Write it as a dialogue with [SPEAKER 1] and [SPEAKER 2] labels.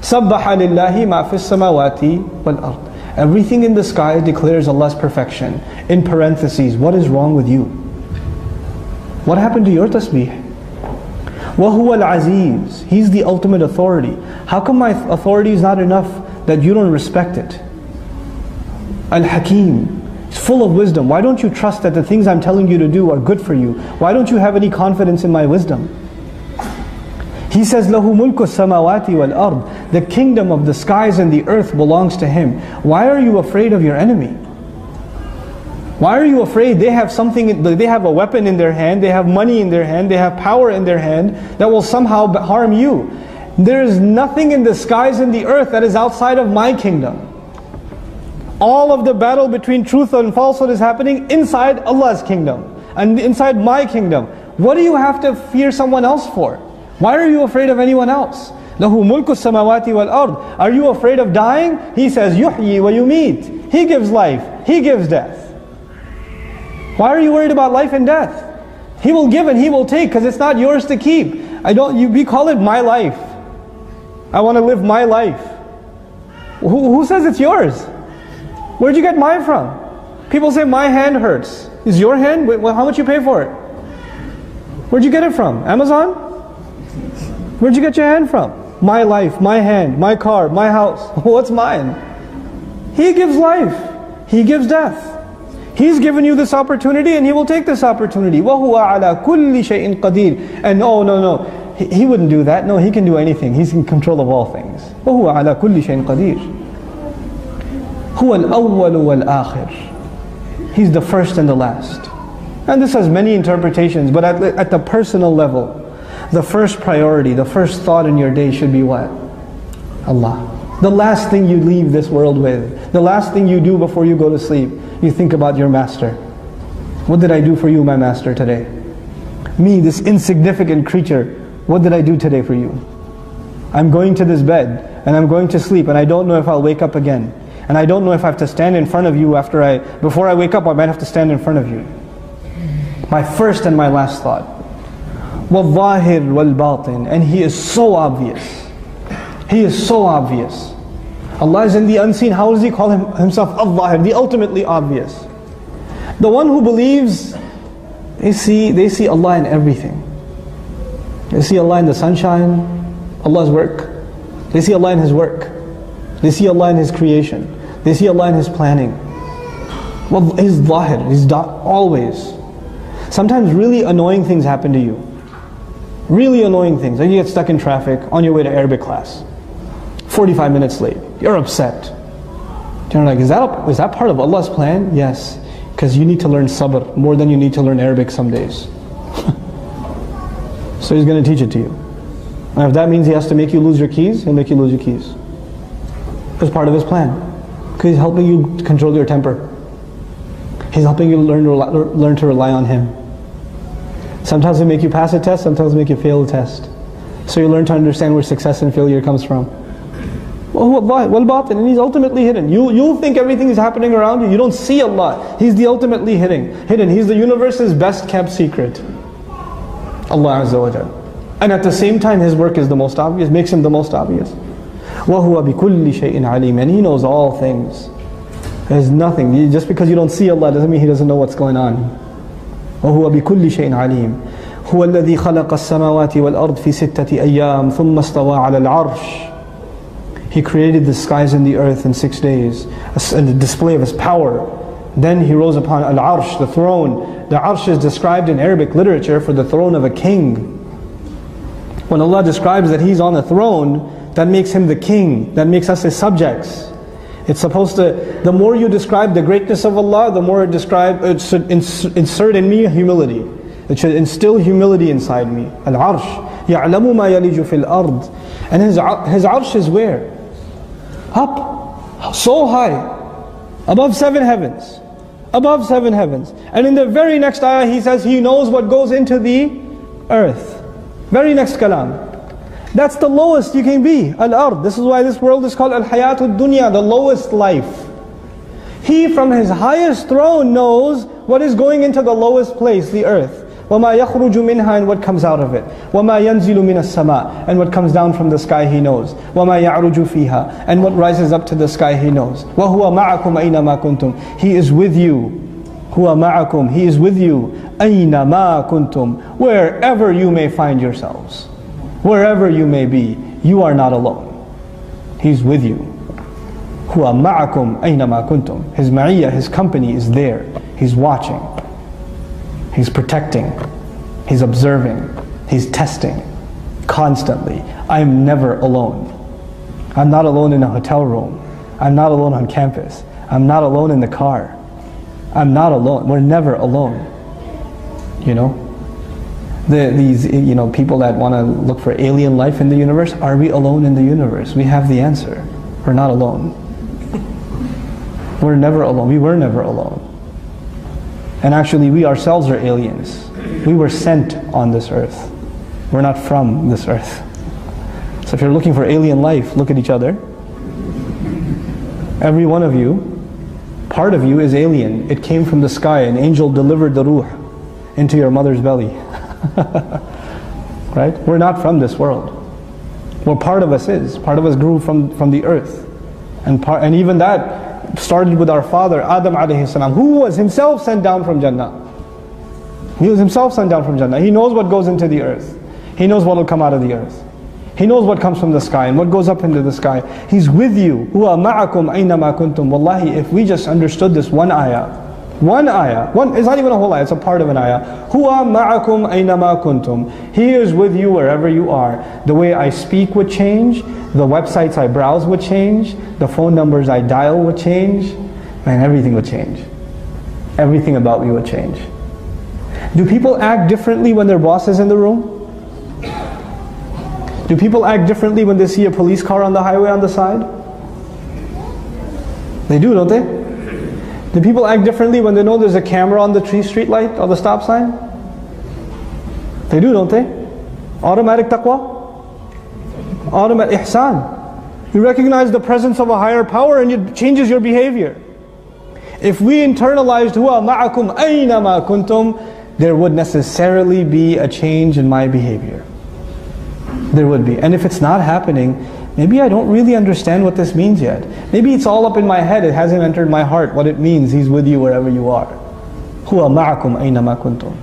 [SPEAKER 1] سَبَّحَ لِلَّهِ مَا فِي السَّمَاوَاتِ وَالْأَرْضِ. Everything in the sky declares Allah's perfection. In parentheses, what is wrong with you? What happened to your tasbih? وَهُوَ الْعَزِيزُ. He's the ultimate authority. How come my authority is not enough that you don't respect it? Al-Hakim. He's full of wisdom. Why don't you trust that the things I'm telling you to do are good for you? Why don't you have any confidence in my wisdom? He says, لَهُ مُلْكُ السَّمَاوَاتِ وَالْأَرْضِ. The kingdom of the skies and the earth belongs to Him. Why are you afraid of your enemy? Why are you afraid? They have something, they have a weapon in their hand, they have money in their hand, they have power in their hand that will somehow harm you. There is nothing in the skies and the earth that is outside of my kingdom. All of the battle between truth and falsehood is happening inside Allah's kingdom and inside my kingdom. What do you have to fear someone else for? Why are you afraid of anyone else? لَهُ مُلْكُ السَّمَاوَاتِ وَالْأَرْضِ. Are you afraid of dying? He says, يُحْيِي وَيُمِيتُ. He gives life, He gives death. Why are you worried about life and death? He will give and He will take, because it's not yours to keep. We call it my life. I want to live my life. Who says it's yours? Where'd you get mine from? People say my hand hurts. Is your hand? Well, how much you pay for it? Where'd you get it from? Amazon? Where'd you get your hand from? My life, my hand, my car, my house. What's mine? He gives life. He gives death. He's given you this opportunity and He will take this opportunity. وَهُوَ عَلَى كُلِّ شَيْءٍ قَدِيرٍ. And no. He wouldn't do that. No, He can do anything. He's in control of all things. وَهُوَ عَلَى كُلِّ شَيْءٍ قَدِيرٍ. هُوَ الْأَوَّلُ وَالْآخِرُ. He's the first and the last. And this has many interpretations, but at the personal level, the first priority, the first thought in your day should be what? Allah. The last thing you leave this world with, the last thing you do before you go to sleep, you think about your master. What did I do for you, my master, today? Me, this insignificant creature, what did I do today for you? I'm going to this bed, and I'm going to sleep, and I don't know if I'll wake up again. And I don't know if I have to stand in front of you before I wake up, I might have to stand in front of you. My first and my last thought. وَالظَّاهِرْ وَالْبَاطِنِ. And He is so obvious. He is so obvious. Allah is in the unseen. How does He call Himself Al-Zahir, the ultimately obvious? The one who believes, they see Allah in everything. They see Allah in the sunshine, Allah's work. They see Allah in His work. They see Allah in His creation. They see Allah in His planning. Well, He's Zahir, He's always. Sometimes really annoying things happen to you. Really annoying things. Like you get stuck in traffic on your way to Arabic class. 45 minutes late. You're upset. You're like, is that part of Allah's plan? Yes. Because you need to learn sabr more than you need to learn Arabic some days. So He's going to teach it to you. And if that means He has to make you lose your keys, He'll make you lose your keys. It's part of His plan. Because He's helping you control your temper. He's helping you learn to rely on Him. Sometimes He'll make you pass a test, sometimes He'll make you fail a test. So you learn to understand where success and failure comes from. وَالْبَاطِنِ. And He's ultimately hidden. You'll think everything is happening around you. You don't see Allah. He's the ultimately hidden. He's the universe's best kept secret. Allah Azza wa Jal. And at the same time His work is the most obvious, makes Him the most obvious. وَهُوَ بِكُلِّ شَيْءٍ عَلِيمٍ. And He knows all things. There's nothing. Just because you don't see Allah doesn't mean He doesn't know what's going on. وَهُوَ بِكُلِّ شَيْءٍ عَلِيمٍ. هُوَ الَّذِي خَلَقَ السَّمَاوَاتِ وَالْأَرْضِ فِي سِتَّةِ أَيَّامٍ ثُمَّ اسْتَوَى عَلَى الْعَرْشِ. He created the skies and the earth in 6 days, a display of His power. Then He rose upon Al-Arsh, the throne. The Arsh is described in Arabic literature for the throne of a king. When Allah describes that He's on the throne, that makes Him the king, that makes us His subjects. It's supposed to, the more you describe the greatness of Allah, the more it should insert in me humility. It should instill humility inside me. Al-Arsh, يَعْلَمُ مَا يَلِجُ فِي الْأَرْضِ. And His Arsh is where? Up, so high, above 7 heavens. Above 7 heavens. And in the very next ayah He says He knows what goes into the earth. Very next kalam. That's the lowest you can be, al-ard. This is why this world is called al-hayatud-dunya, the lowest life. He from His highest throne knows what is going into the lowest place, the earth. وَمَا يَخْرُجُ مِنْهَا, and what comes out of it. وَمَا يَنْزِلُ مِنَ السَّمَاءِ, and what comes down from the sky He knows. وَمَا يَعْرُجُ فِيهَا, and what rises up to the sky He knows. وَهُوَ مَعَكُمْ أَيْنَمَا كُنْتُمْ, He is with you. هُوَ مَعَكُمْ, He is with you. أَيْنَمَا كُنْتُمْ, wherever you may find yourselves. Wherever you may be, you are not alone. He's with you. هُوَ مَعَكُمْ أَيْنَمَا كُنْتُمْ, His ma'iyah, His company is there. He's watching. He's protecting. He's observing. He's testing constantly. I am never alone. I'm not alone in a hotel room. I'm not alone on campus. I'm not alone in the car. I'm not alone. We're never alone. You know? These people that want to look for alien life in the universe, are we alone in the universe? We have the answer. We're not alone. We're never alone. We were never alone. And actually we ourselves are aliens. We were sent on this earth. We're not from this earth. So if you're looking for alien life, look at each other. Every one of you, part of you is alien. It came from the sky. An angel delivered the ruh into your mother's belly. Right? We're not from this world. Well, part of us is. Part of us grew from the earth. And even that started with our father, Adam alayhi salam, who was himself sent down from Jannah. He was himself sent down from Jannah. He knows what goes into the earth. He knows what will come out of the earth. He knows what comes from the sky and what goes up into the sky. He's with you. هُوَ مَعَكُمْ أَيْنَمَا كُنْتُمْ. Wallahi, if we just understood this one ayah, it's not even a whole ayah, it's a part of an ayah. هُوَ مَعَكُمْ أَيْنَمَا كُنْتُمْ. He is with you wherever you are. The way I speak would change, the websites I browse would change, the phone numbers I dial would change, and everything would change. Everything about me would change. Do people act differently when their boss is in the room? Do people act differently when they see a police car on the highway on the side? They do, don't they? Do people act differently when they know there's a camera on the street light or the stop sign? They do, don't they? Automatic taqwa? Automatic ihsan. You recognize the presence of a higher power and it changes your behavior. If we internalized huwa ma'akum aynama kuntum, there would necessarily be a change in my behavior. There would be. And if it's not happening, maybe I don't really understand what this means yet. Maybe it's all up in my head, it hasn't entered my heart what it means. He's with you wherever you are. هُوَ مَعَكُمْ أَيْنَمَا كُنْتُمْ.